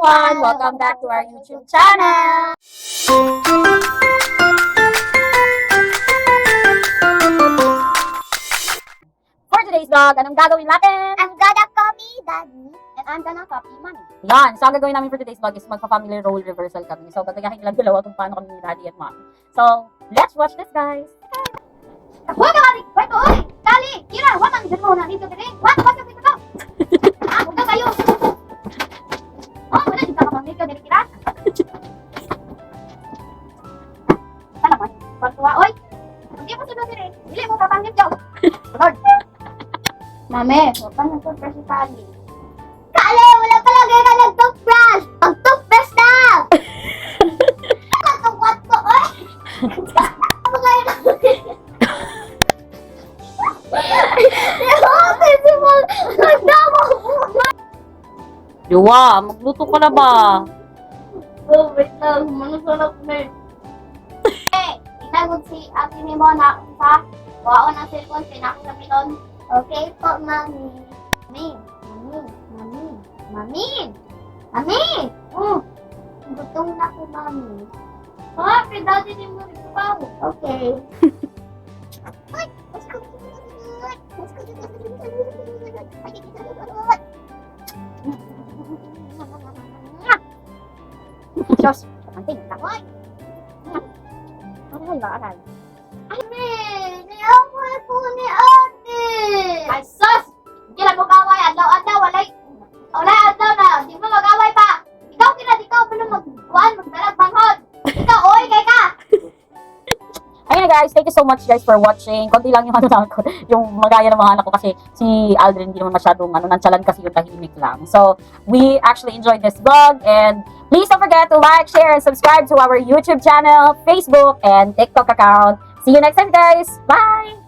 everyone! Welcome back to our YouTube channel! For today's vlog, anong gagawin natin? I'm gonna copy Daddy and I'm gonna copy Mommy. Yan, so ang gagawin namin for today's vlog is magpa-family role reversal kami. So, gagayahin nilang dalawa kung paano kami ni Daddy at Mommy. So, let's watch this, guys! Huwag ka kali! Wait ko, oy! Kali! Kira! Huwag kang dito na dito dito! Huwag ka dito dito! Ah, huwag ka kayo! Oh, wala dito ka pang dito dito Kira! Sana mo? Huwag tuwa, oy! Hindi mo sunod dito. Hindi mo papanggit daw. Lord! Mami, huwag ka nag-toothbrush si Kali. Kali! Wala pala kayo ka nag-toothbrush! Mag-toothbrush na! Matungkot ko, oy! Ano kayo na? Diwa, magluto ka na ba? Oh, wait lang. Manusunod na eh. Eh, inagod si ate ni mo na sa wao ng cellphone, pinako sa pilon. Okay po, Mami. Mami, Mami, Mami, Mami! Oh, gutom na ko, Mami. Ha? Pinadati ni mo rin pa. Okay. Ay, mas ko Diyos, kamanting, takoy. Aray ba, aray? Ate, niaway po ni ate. Ay, sus! Hindi lang mag-away, adlaw-adlaw, walay adlaw na, di mo mag-away pa. Ikaw ikaw pa magdalag banghod. Ikaw, oy, kay ka. Ayun na guys, thank you so much guys for watching. Konti lang yung ano lang ko, yung magaya ng mga anak ko kasi si Aldrin hindi naman masyadong nantsalan kasi yung tahimik lang. So, we actually enjoyed this vlog and please don't forget to like, share, and subscribe to our YouTube channel, Facebook, and TikTok account. See you next time guys! Bye!